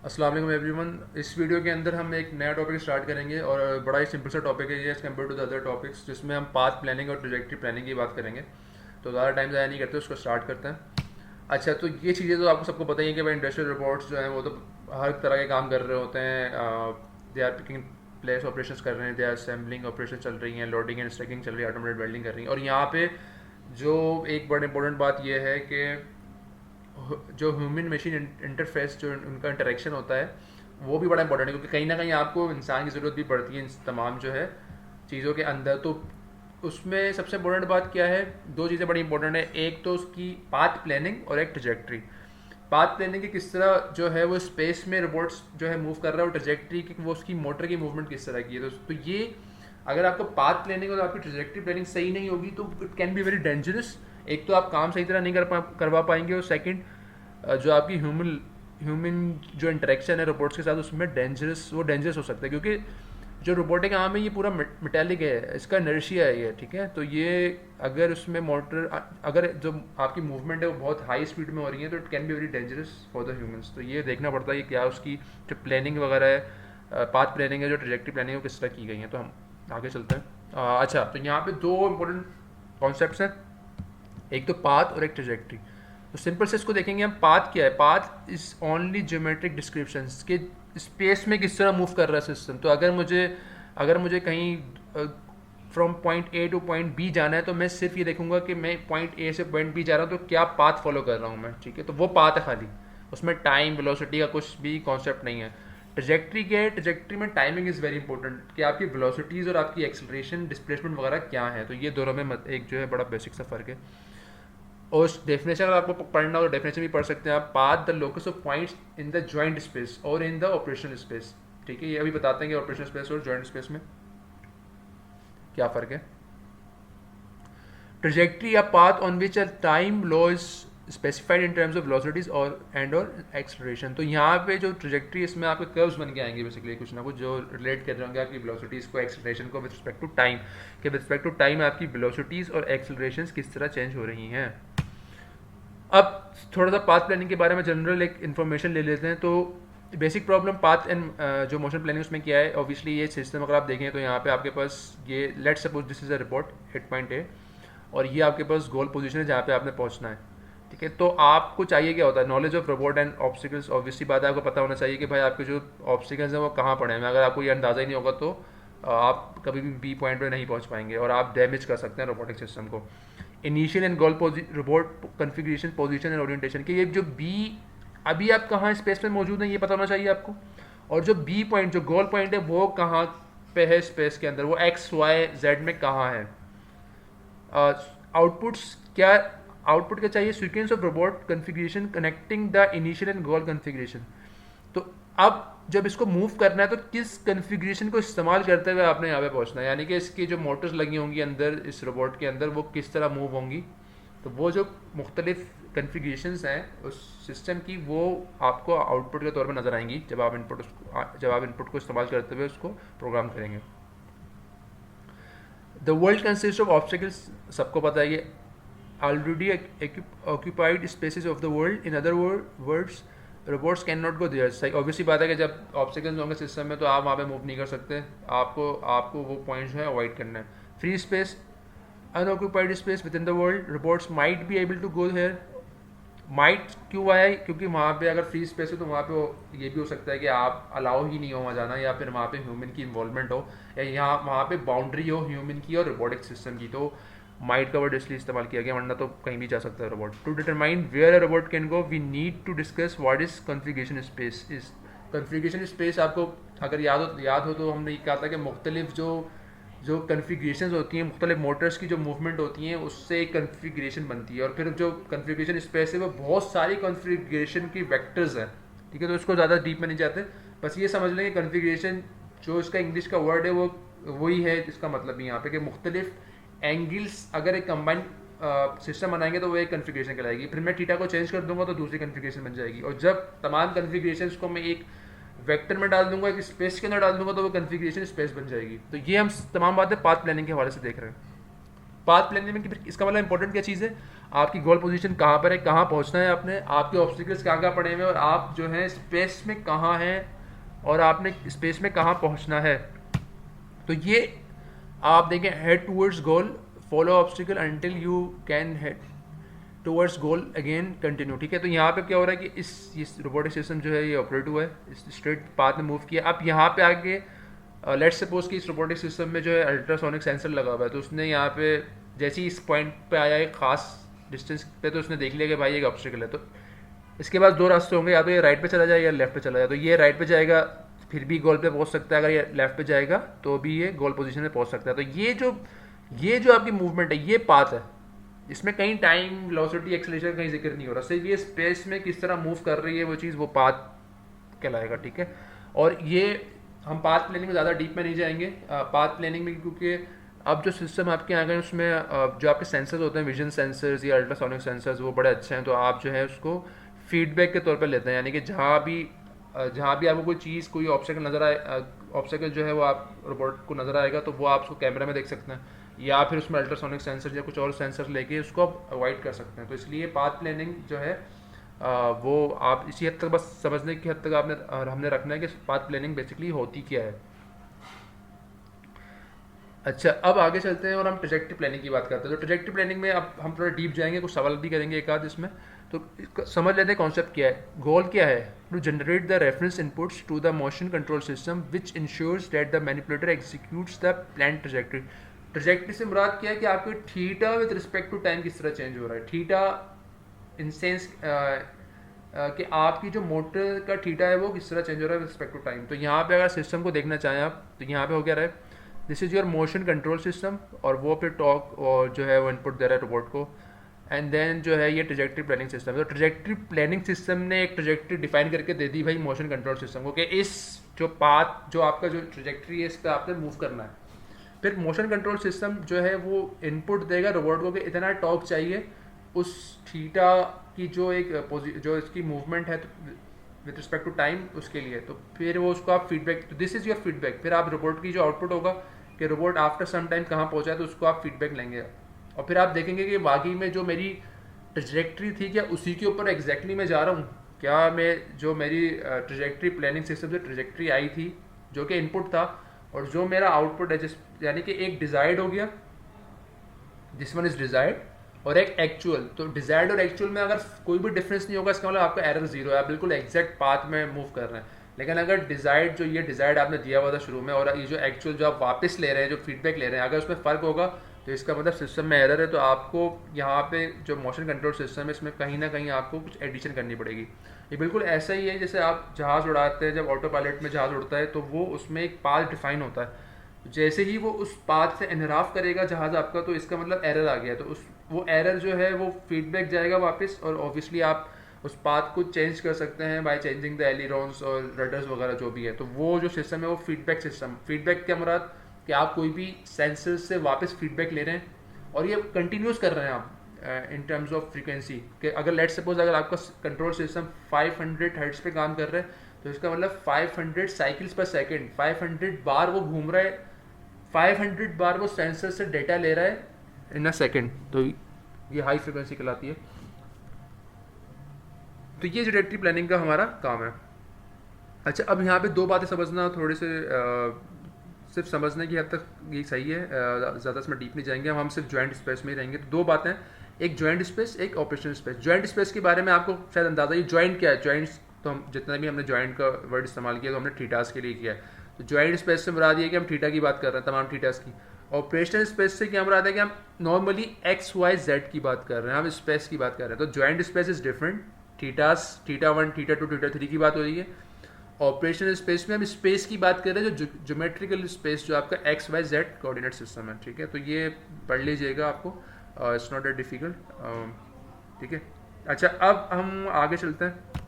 अस्सलाम वालेकुम एवरीवन। इस वीडियो के अंदर हम एक नया टॉपिक स्टार्ट करेंगे और बड़ा ही सिंपल सा टॉपिक है ये as compare to the other topics, जिसमें हम पाथ प्लानिंग और ट्रैजेक्टरी प्लानिंग की बात करेंगे। तो ज़्यादा टाइम ज़ाया नहीं करते, उसको स्टार्ट करते हैं। अच्छा, तो ये चीज़ें तो आपको सबको पता ही है कि भाई इंडस्ट्रियल रोबोट्स जो हैं वो तो हर तरह के काम कर रहे होते हैं। They are picking place operations कर रहे हैं, दे आर असेंबलिंग ऑपरेशन चल रही हैं, लोडिंग एंड स्टैकिंग चल रही है, ऑटोमेटेड वेल्डिंग कर रही हैं। और यहाँ पे जो एक बड़ी इंपॉर्टेंट बात यह है कि जो ह्यूमन मशीन इंटरफेस जो उनका इंटरेक्शन होता है वो भी बड़ा इंपॉर्टेंट है, क्योंकि कहीं ना कहीं आपको इंसान की ज़रूरत भी पड़ती है इन तमाम जो है चीज़ों के अंदर। तो उसमें सबसे इम्पोर्टेंट बात क्या है, दो चीज़ें बड़ी इंपॉर्टेंट है। एक तो उसकी पाथ प्लानिंग और एक ट्रजेक्ट्री। पाथ प्लानिंग की किस तरह जो है वो स्पेस में रोबोट्स जो है मूव कर रहा है, और ट्रजेक्ट्री की वो उसकी मोटर की मूवमेंट किस तरह की है। तो ये अगर आपका पाथ प्लानिंग और आपकी ट्रजेक्ट्री प्लानिंग सही नहीं होगी तो it can be very dangerous. एक तो आप काम सही तरह नहीं करवा पाएंगे, और सेकंड जो आपकी ह्यूमन ह्यूमन जो इंटरेक्शन है रोबोट्स के साथ उसमें डेंजरस हो सकता है, क्योंकि जो रोबोटिक आर्म है ये पूरा मेटेलिक है, इसका इनर्शिया है ये, ठीक है। तो ये अगर उसमें मोटर अगर जो आपकी मूवमेंट है वो बहुत हाई स्पीड में हो रही है तो it can be very dangerous for the humans. तो ये देखना पड़ता है कि क्या उसकी जो प्लानिंग वगैरह है, पाथ प्लानिंग है, जो ट्रजेक्टरी प्लानिंग है, वो किस तरह की गई है। तो हम आगे चलते हैं। अच्छा, तो यहाँ पे दो इंपॉर्टेंट कॉन्सेप्ट्स हैं, एक तो पाथ और एक ट्रजेक्टरी। तो सिंपल से इसको देखेंगे हम। पाथ क्या है? Path is only geometric description के स्पेस में किस तरह मूव कर रहा है सिस्टम। तो अगर मुझे कहीं from point A to point B जाना है तो मैं सिर्फ ये देखूंगा कि मैं पॉइंट ए से पॉइंट बी जा रहा हूँ तो क्या पाथ फॉलो कर रहा हूँ मैं, ठीक है। तो वो पाथ है खाली, उसमें टाइम वेलोसिटी का कुछ भी कॉन्सेप्ट नहीं है। ट्रजेक्टरी क्या है? ट्रजेक्टरी में टाइमिंग इज़ वेरी इंपॉर्टेंट कि आपकी वेलोसिटीज़ और आपकी एक्सेलरेशन डिस्प्लेसमेंट वगैरह क्या है। तो ये दोनों में एक जो है बड़ा बेसिक सा फ़र्क है। और डेफिनेशन अगर आपको पढ़ना हो तो डेफिनेशन भी पढ़ सकते हैं आप। Path the locus of points in the joint space और इन द ऑपरेशनल स्पेस, ठीक है। ये अभी बताते हैं कि ऑपरेशनल स्पेस और जॉइंट स्पेस में क्या फ़र्क है। ट्रजेक्टरी या path on which a time law is specified in terms of velocities और एक्सलरेशन। तो यहाँ पे जो ट्रजेक्टरी इसमें आपके कर्व्स बन के आएंगे बेसिकली, कुछ ना कुछ जो रिलेट कर रहे होंगे आपकी वेलोसिटीज़ को, एक्सलरेशन को विद रिस्पेक्ट टू टाइम, के विद रिस्पेक्ट टू टाइम आपकी वेलोसिटीज़ और एक्सलरेशन किस तरह चेंज हो रही हैं। अब थोड़ा सा पाथ प्लानिंग के बारे में जनरल एक इन्फॉर्मेशन ले लेते हैं। तो बेसिक प्रॉब्लम पाथ एंड जो मोशन प्लानिंग उसमें क्या है। ऑब्वियसली ये सिस्टम अगर आप देखें तो यहाँ पे आपके पास ये let suppose this is a report 8.8 और ये आपके पास गोल पोजीशन है जहाँ पे आपने पहुँचना है, ठीक है। तो आपको चाहिए क्या होता है? Knowledge of robot and obstacles. Obviously बात है, आपको पता होना चाहिए कि भाई आपके जो ऑब्स्टिकल्स हैं वो कहाँ पड़े हैं। अगर आपको ये अंदाज़ा ही नहीं होगा तो आप कभी भी बी पॉइंट पर नहीं पहुँच पाएंगे और आप डैमेज कर सकते हैं रोबोटिक सिस्टम को। Initial and goal robot configuration, position and orientation के ये जो बी अभी आप कहाँ स्पेस में मौजूद हैं ये पता होना चाहिए आपको। और जो बी पॉइंट जो गोल पॉइंट है वो कहाँ पे है स्पेस के अंदर, वो एक्स वाई जेड में कहाँ है। आउटपुट्स क्या आउटपुट क्या चाहिए? Sequence of robot configuration connecting the initial and goal configuration. तो अब जब इसको मूव करना है तो किस कन्फिग्रेशन को इस्तेमाल करते हुए आपने यहाँ पे पहुँचना है, यानी कि इसकी जो मोटर्स लगी होंगी अंदर इस रोबोट के अंदर वो किस तरह मूव होंगी। तो वो जो मुख्तलिफ कन्फिग्रेशंस हैं उस सिस्टम की वो आपको आउटपुट के तौर पर नज़र आएंगी जब आप इनपुट को इस्तेमाल करते हुए उसको प्रोग्राम करेंगे। The world consist of obstacles, सबको पता है ये already occupied spaces of the world. In other words robots can not go there. सही ऑब्वियसली बात है कि जब ऑब्स्टिकल्स होंगे सिस्टम में तो आप वहाँ पे मूव नहीं कर सकते, आपको वो पॉइंट्स जो है अवॉइड करना है। Free space, unoccupied space within the world, robots might be able to go here. Might क्यों आया है? क्योंकि वहाँ पे अगर फ्री स्पेस है तो वहाँ पे ये भी हो सकता है कि आप अलाउ ही नहीं हो वहाँ जाना, या फिर वहाँ पे ह्यूमन की इन्वॉल्वमेंट हो, या यहाँ वहाँ पे बाउंड्री हो ह्यूमन की और रोबोटिक सिस्टम की। तो माइट का वर्ड इसलिए इस्तेमाल किया गया, वरना तो कहीं भी जा सकता है robot. To determine where a robot can go we need to discuss what is configuration space. इस कॉन्फ़िगरेशन स्पेस आपको अगर याद हो तो हमने ये कहा था कि मुख्तलिफ जो कन्फिग्रेशन होती हैं, मुख्तलिफ मोटर्स की जो मूवमेंट होती हैं उससे एक कन्फिग्रेशन बनती है, और फिर जो कन्फिग्रेशन स्पेस है वो बहुत सारी कन्फिग्रेशन की वेक्टर्स हैं, ठीक है। तो इसको ज़्यादा डीप में नहीं जाते, बस ये समझ लें कि कन्फिग्रेशन जो इसका इंग्लिश का वर्ड है वो वही है जिसका मतलब यहाँ पे कि मुख्तलिफ एंगल्स अगर एक कंबाइंड सिस्टम बनाएंगे तो वो एक कन्फिग्रेशन कहलाएगी। फिर मैं थीटा को चेंज कर दूंगा तो दूसरी कन्फिग्रेशन बन जाएगी, और जब तमाम कन्फिग्रेशन को मैं एक वेक्टर में डाल दूंगा, एक स्पेस के अंदर डाल दूंगा तो वो कन्फिग्रेशन स्पेस बन जाएगी। तो ये हम तमाम बातें पाथ प्लानिंग के हवाले से देख रहे हैं। पाथ प्लानिंग में इसका मतलब इंपॉर्टेंट क्या चीज़ है, आपकी गोल पोजीशन कहाँ पर है, कहाँ पहुँचना है आपने, आपके ऑब्स्टिकल्स कहाँ कहाँ पड़े हुए हैं और आप जो है स्पेस में कहाँ हैं और आपने स्पेस में कहाँ पहुँचना है। तो ये आप देखें, head towards goal, follow obstacle until you can head towards goal again continue. ठीक है, तो यहाँ पे क्या हो रहा है कि इस रोबोटिक सिस्टम जो है ये ऑपरेट हुआ है, इस स्ट्रेट पाथ में मूव किया। अब यहाँ पे आके लेट्स सपोज कि इस रोबोटिक सिस्टम में जो है अल्ट्रासोनिक सेंसर लगा हुआ है, तो उसने यहाँ पे जैसे ही इस पॉइंट पे आया एक खास डिस्टेंस पे, तो उसने देख लिया कि भाई एक ऑब्स्टिकल है। तो इसके बाद दो रास्ते होंगे, या तो ये राइट पे चला जाए या लेफ्ट पे चला जाए। तो ये राइट पे जाएगा फिर भी गोल पे पहुंच सकता है, अगर ये लेफ्ट पे जाएगा तो भी ये गोल पोजीशन में पहुंच सकता है। तो ये जो आपकी मूवमेंट है ये पाथ है, इसमें कहीं टाइम, वेलोसिटी, एक्सेलरेशन कहीं जिक्र नहीं हो रहा, सिर्फ ये स्पेस में किस तरह मूव कर रही है वो चीज़, वो पाथ कहलाएगा। ठीक है, और ये हम पाथ प्लानिंग में ज़्यादा डीप में नहीं जाएंगे पाथ प्लानिंग में, क्योंकि अब जो सिस्टम आपके आ गए उसमें जो आपके सेंसर्स होते हैं, विजन सेंसर्स या अल्ट्रासोनिक सेंसर्स, वो बड़े अच्छे हैं। तो आप जो है उसको फीडबैक के तौर पर लेते हैं, यानी कि जहाँ भी आपको कोई चीज़, कोई ऑब्स्टेकल नज़र आए, ऑब्स्टेकल जो है वो आप रोबोट को नज़र आएगा तो वो आप उसको कैमरा में देख सकते हैं, या फिर उसमें अल्ट्रासोनिक सेंसर या कुछ और सेंसर लेके उसको आप अवॉइड कर सकते हैं। तो इसलिए पाथ प्लानिंग जो है वो आप इसी हद तक बस समझने की हद तक हमने रखना है कि पाथ प्लानिंग बेसिकली होती क्या है। अच्छा, अब आगे चलते हैं और हम ट्रैजेक्टरी प्लानिंग की बात करते हैं। तो ट्रैजेक्टरी प्लानिंग में अब हम थोड़ा डीप जाएंगे, कुछ सवाल भी करेंगे एक आध इसमें। तो समझ लेते हैं कॉन्सेप्ट क्या है, गोल क्या है। To generate the reference inputs to the motion control system which ensures that the manipulator executes the plan trajectory. Trajectory से मुराद क्या है कि आपके theta with respect to time किस तरह चेंज हो रहा है। थीटा इन सेंस कि आपकी जो मोटर का थीटा है वो किस तरह चेंज हो रहा है विद रिस्पेक्ट टू टाइम। तो यहाँ पे अगर सिस्टम को देखना चाहें आप, तो यहाँ पे हो क्या रहा है, this is your motion control system, और वो फिर टॉक और जो है वो इनपुट दे रहा है रोबोट को, एंड देन जो है ये ट्रैजेक्टरी प्लानिंग सिस्टम। तो ट्रैजेक्टरी प्लानिंग सिस्टम ने एक ट्रैजेक्टरी डिफाइन करके दे दी भाई मोशन कंट्रोल सिस्टम को, कि इस जो पाथ, जो आपका जो ट्रैजेक्टरी है, इस पर आपने मूव करना है। फिर मोशन कंट्रोल सिस्टम जो है वो इनपुट देगा रोबोट को कि इतना टॉर्क चाहिए उस थीटा की जो जो इसकी मूवमेंट है विद रिस्पेक्ट टू टाइम उसके लिए। तो फिर वो उसको आप फीडबैक, तो दिस इज़ योर फीडबैक। फिर आप रोबोट की जो आउटपुट होगा कि रोबोट आफ्टर सम टाइम कहाँ पहुँचा है, तो उसको आप फीडबैक लेंगे और फिर आप देखेंगे कि वाकई में जो मेरी ट्रैजेक्टरी थी क्या उसी के ऊपर एग्जैक्टली मैं जा रहा हूँ, क्या मैं जो मेरी ट्रैजेक्टरी प्लानिंग सिस्टम से ट्रैजेक्टरी आई थी जो कि इनपुट था, और जो मेरा आउटपुट है, यानी कि एक डिजायर्ड हो गया, दिस वन इज डिजायर्ड, और एक एक्चुअल। तो डिजायर्ड और एक्चुअल में अगर कोई भी डिफरेंस नहीं होगा, इसका मतलब आपका एरर जीरो है, आप बिल्कुल एग्जैक्ट पाथ में मूव कर रहे हैं। लेकिन अगर डिजायर्ड, जो ये डिजायर्ड आपने दिया हुआ था शुरू में, और ये जो एक्चुअल जो आप वापस ले रहे हैं, जो फीडबैक ले रहे हैं, अगर उसमें फ़र्क होगा तो इसका मतलब सिस्टम में एरर है। तो आपको यहाँ पे जो मोशन कंट्रोल सिस्टम है, इसमें कहीं ना कहीं आपको कुछ एडिशन करनी पड़ेगी। ये बिल्कुल ऐसा ही है जैसे आप जहाज़ उड़ाते हैं, जब ऑटो पायलट में जहाज़ उड़ता है तो वो उसमें एक पाथ डिफाइन होता है, जैसे ही वो उस पाथ से इनहराफ करेगा जहाज़ आपका, तो इसका मतलब एरर आ गया। तो वो एरर जो है वो फीडबैक जाएगा वापस, और ऑब्वियसली आप उस पाथ को चेंज कर सकते हैं बाय चेंजिंग द एलिरॉन्स और रडर्स वगैरह जो भी है। तो वो जो सिस्टम है वो फीडबैक सिस्टम। फीडबैक क्या मुराद, कि आप कोई भी सेंसर से वापस फीडबैक ले रहे हैं और ये कंटिन्यूस कर रहे हैं आप इन टर्म्स ऑफ फ्रीक्वेंसी। कि अगर लेट सपोज अगर आपका कंट्रोल सिस्टम 500 हर्ट्ज पे काम कर रहा है, तो इसका मतलब 500 साइकिल्स पर सेकेंड, 500 बार वो घूम रहा है, 500 बार वो सेंसर से डेटा ले रहा है इन अ सेकेंड। तो ये हाई फ्रिक्वेंसी कहलाती है। तो ये ट्रैजेक्टरी प्लानिंग का हमारा काम है। अच्छा, अब यहाँ पे दो बातें समझना, थोड़े से सिर्फ समझने की हद तक ये सही है, ज़्यादा इसमें डीप नहीं जाएंगे हम सिर्फ जॉइंट स्पेस में ही रहेंगे। तो दो बातें, एक जॉइंट स्पेस, एक ऑपरेशनल स्पेस। जॉइंट स्पेस के बारे में आपको शायद अंदाजा, ये जॉइंट क्या है, जॉइंट्स तो हम जितना भी हमने जॉइंट का वर्ड इस्तेमाल किया तो हमने थीटास के लिए किया है। तो जॉइंट स्पेस से मुराद ये कि हम थीटा की बात कर रहे हैं, तमाम थीटास की। ऑपरेशनल स्पेस से क्या मुराद है कि हम नॉर्मली एक्स वाई जेड की बात कर रहे हैं, हम स्पेस की बात कर रहे हैं। तो joint space is different, thetas, theta 1, theta 2, theta 3 की बात हो रही है। ऑपरेशनल स्पेस में हम स्पेस की बात कर रहे हैं, जो ज्योमेट्रिकल स्पेस जो आपका X Y Z coordinate system है। ठीक है, तो ये पढ़ लीजिएगा आपको, इट्स नॉट दैट डिफिकल्ट। ठीक है, अच्छा अब हम आगे चलते हैं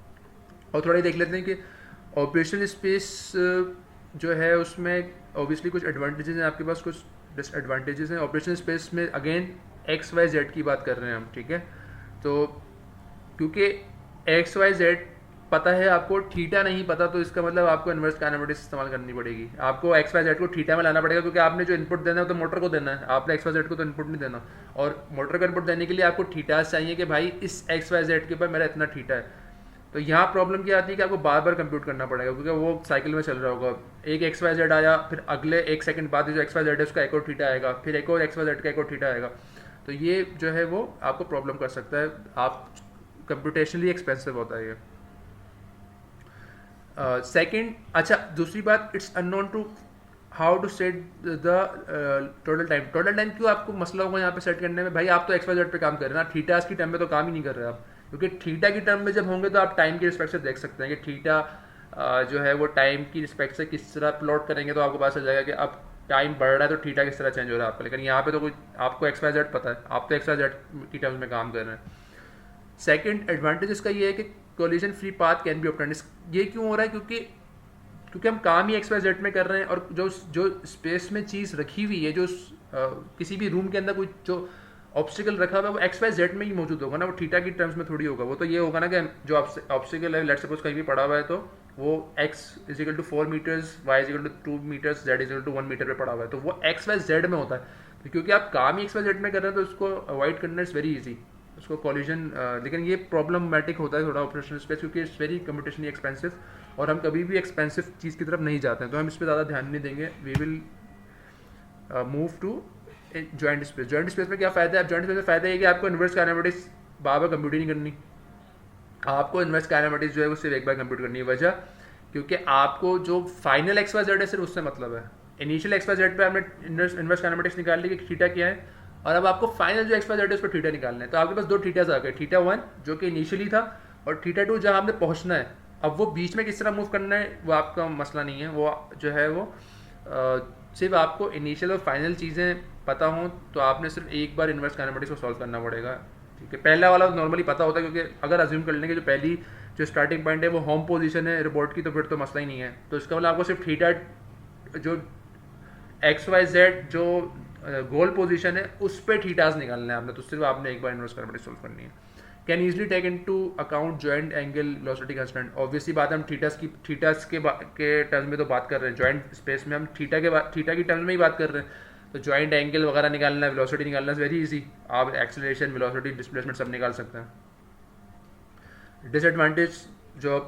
और थोड़ा देख लेते हैं कि ऑपरेशनल स्पेस जो है उसमें ऑब्वियसली कुछ एडवांटेजेस हैं आपके पास, कुछ डिसएडवांटेजेस हैं। ऑपरेशनल स्पेस में अगेन एक्स वाई जेड की बात कर रहे हैं हम। ठीक है, तो क्योंकि एक्स वाई जेड पता है, आपको थीटा नहीं पता, तो इसका मतलब आपको इन्वर्स काइनेमेटिक्स इस्तेमाल करनी पड़ेगी। आपको एक्स वाई जेड को थीटा में लाना पड़ेगा, क्योंकि आपने जो इनपुट देना है तो मोटर को देना है, आपने एक्स वाई जेड को तो इनपुट नहीं देना। और मोटर का इनपुट देने के लिए आपको थीटास चाहिए कि भाई इस एक्स वाई जेड के ऊपर मेरा इतना थीटा है। तो यहाँ प्रॉब्लम क्या आती है कि आपको बार बार कंप्यूट करना पड़ेगा, क्योंकि वो साइकिल में चल रहा होगा। एक एक्स वाई जेड आया, फिर अगले 1 सेकंड बाद जो एक्स वाई जेड है उसका एक और थीटा आएगा, फिर एक और एक्स वाई जेड का एक और थीटा आएगा। तो ये जो है वो आपको प्रॉब्लम कर सकता है, आप कंप्यूटेशनली एक्सपेंसिव होता है ये। सेकंड, अच्छा दूसरी बात, it's unknown to how to set the total time. Total time क्यों आपको मसला होगा यहाँ पे सेट करने में? भाई आप तो एक्स वाई जेड पे काम कर रहे हैं ना, थीटास की टर्म में तो काम ही नहीं कर रहे आप, क्योंकि थीटा की टर्म में जब होंगे तो आप टाइम की रिस्पेक्ट से देख सकते हैं कि थीटा जो है वो टाइम की रिस्पेक्ट से किस तरह प्लॉट करेंगे, तो आपको पता चल जाएगा कि अब टाइम बढ़ रहा है तो थीटा किस तरह चेंज हो रहा है आपका। लेकिन यहाँ पे तो कोई आपको एक्स वाई जेड पता है, आप तो एक्स वाई जेड की टर्म्स में काम कर रहे हैं। सेकंड एडवांटेज इसका ये है कि collision free path can be obtained. ये क्यों हो रहा है? क्योंकि हम काम ही एक्स वाई जेड में कर रहे हैं, और जो जो स्पेस में चीज़ रखी हुई है, जो किसी भी रूम के अंदर कोई जो ऑब्स्टिकल रखा हुआ है वो एक्स वाई जेड में ही मौजूद होगा ना, वो थीटा की टर्म्स में थोड़ी होगा। वो तो ये होगा ना कि जो ऑब्स्टिकल है, लेट्स सपोज कहीं भी पड़ा हुआ है, तो वो x is equal to 4 metres, y is equal to 2 metres, z is equal to 1 metre पे पड़ा हुआ है, तो वो एक्स वाई जेड में होता है। तो क्योंकि आप काम ही एक्स वाई जेड में कर रहे हैं, तो उसको अवॉइड करना इज़ वेरी ईजी, उसको कॉलिजन। लेकिन ये प्रॉब्लमैटिक होता है थोड़ा ऑपरेशनल स्पेस, क्योंकि इट्स वेरी कंप्यूटेशनली एक्सपेंसिव, और हम कभी भी एक्सपेंसिव चीज़ की तरफ नहीं जाते हैं, तो हम इस पर ज़्यादा ध्यान नहीं देंगे। We will move to joint space. Joint space में क्या फ़ायदा है? अब जॉइंट स्पेस में फ़ायदा है कि आपको इन्वर्स काइनेमेटिक्स बार बार कंप्यूट नहीं करनी, आपको इन्वर्स काइनेमेटिक्स जो है वो सिर्फ एक बार कंप्यूट करनी है। वजह, क्योंकि आपको जो फाइनल एक्स वाई जेड है सिर्फ उससे मतलब है। इनिशियल एक्स वाई जेड पे आपने इन्वर्स काइनेमेटिक्स निकाल ली कि थीटा क्या है, और अब आपको फाइनल जो एक्स वाई जेड है उस पर थीटा निकालना है। तो आपके पास दो थीटास आ गए, थीटा 1 जो कि इनिशियली था, और थीटा 2 जहाँ आपने पहुँचना है। अब वो बीच में किस तरह मूव करना है वो आपका मसला नहीं है, वो जो है वो सिर्फ आपको इनिशियल और फाइनल चीज़ें पता हों तो आपने सिर्फ एक बार इन्वर्स काइनेमेटिक्स को सॉल्व करना पड़ेगा। ठीक है, पहला वाला नॉर्मली पता होता है, क्योंकि अगर अज्यूम कर लेंगे जो पहली जो स्टार्टिंग पॉइंट है वो होम पोजीशन है रोबोट की, तो फिर तो मसला ही नहीं है। तो इसका मतलब आपको सिर्फ थीटा जो एक्स वाई जेड जो गोल पोजीशन है उस पर थीटास निकालना है आपने, तो सिर्फ आपने एक बार इन्वर्स काइनेमेटिक्स सॉल्व करनी है। Can easily take into account joint angle velocity constant. Obviously बात है, हम थीटास के टर्म्स में तो बात कर रहे हैं, जॉइंट स्पेस में हम थीटा की टर्म्स में ही बात कर रहे हैं, तो जॉइंट एंगल वगैरह निकालना है, वेलोसिटी निकालना है, वेरी इजी। आप एक्सेलरेशन, वेलोसिटी, डिस्प्लेसमेंट सब निकाल सकते हैं। डिसएडवांटेज जो